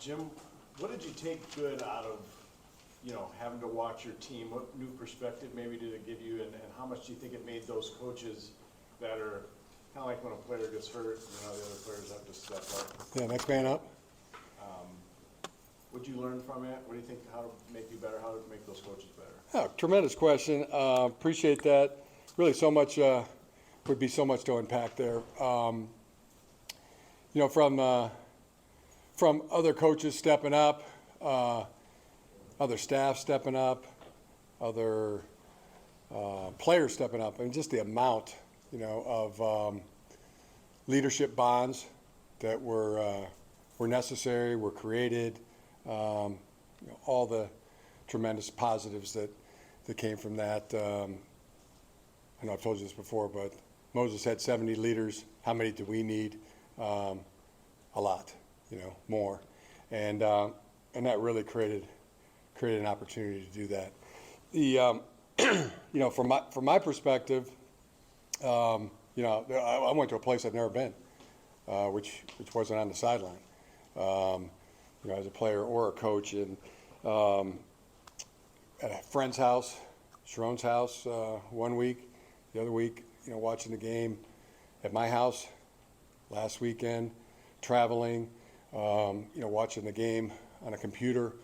Jim, what did you take good out of, having to watch your team? What new perspective maybe did it give you, and how much do you think it made those coaches better? Kind of like when a player gets hurt, the other players have to step up. Yeah, next man up. What'd you learn from it? What do you think, how to make you better, how to make those coaches better? Oh, tremendous question. Appreciate that. Really, so much would be so much to unpack there. From other coaches stepping up, other staff stepping up, other players stepping up, and just the amount, of leadership bonds that were necessary, were created. All the tremendous positives that came from that. I know I've told you this before, but Moses had 70 leaders. How many do we need? A lot, more, and that really created an opportunity to do that. The from my perspective, I went to a place I've never been, which wasn't on the sideline, as a player or a coach, and at a friend's house, Sharon's house, 1 week, the other week, watching the game at my house last weekend, traveling, watching the game on a computer.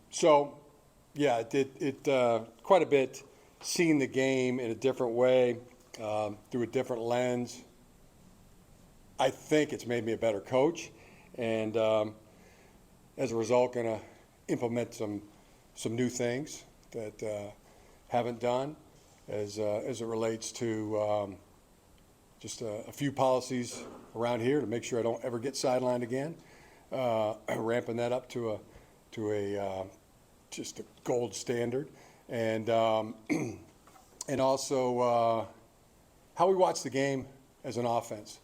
So, yeah, it did quite a bit, seeing the game in a different way, through a different lens. I think it's made me a better coach, and as a result, going to implement some new things that haven't done as it relates to just a few policies around here to make sure I don't ever get sidelined again. Ramping that up to a just a gold standard, and also how we watch the game as an offense.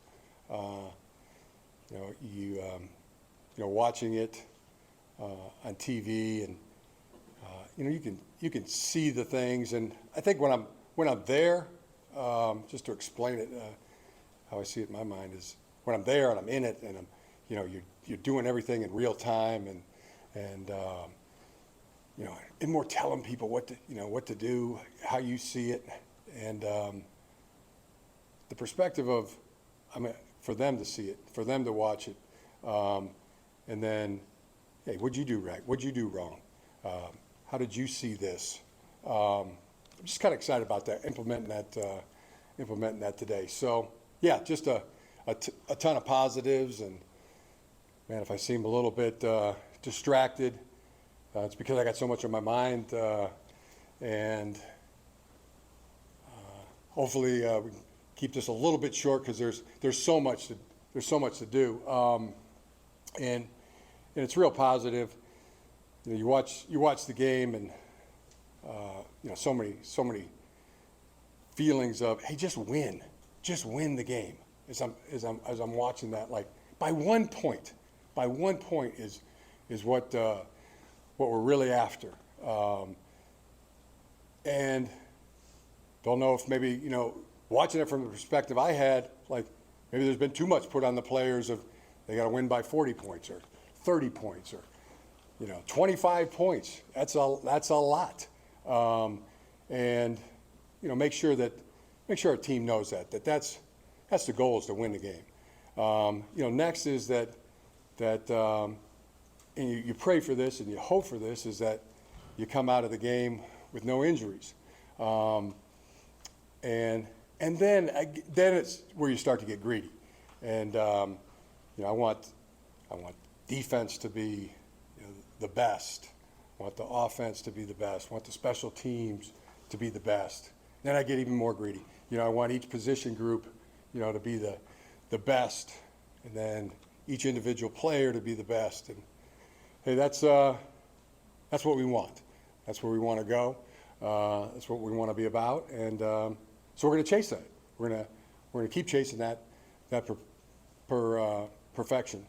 Watching it on TV, and you can see the things, and I think when I'm there, just to explain it, how I see it in my mind is when I'm there and I'm in it, and I'm, you're doing everything in real time, and more telling people what to do, how you see it, and the perspective of, for them to see it, for them to watch it, and then, hey, what'd you do right? What'd you do wrong? How did you see this? I'm just kind of excited about that, implementing that today. So, yeah, just a ton of positives, and man, if I seem a little bit distracted, it's because I got so much on my mind, and hopefully we can keep this a little bit short, because there's so much to do, and it's real positive. You watch the game, and so many feelings of, hey, just win the game. As I'm watching that, like by 1 point is what we're really after, and don't know if maybe watching it from the perspective I had, like maybe there's been too much put on the players of they got to win by 40 points or 30 points or 25 points. That's a lot, and make sure our team knows that's the goal, is to win the game. Next is that and you pray for this and you hope for this, is that you come out of the game with no injuries, and then it's where you start to get greedy, and I want defense to be the best. I want the offense to be the best. I want the special teams to be the best. Then I get even more greedy. I want each position group, to be the best, and then each individual player to be the best. And hey, that's what we want. That's where we want to go. That's what we want to be about, and so we're going to chase that. We're going to keep chasing that perfection.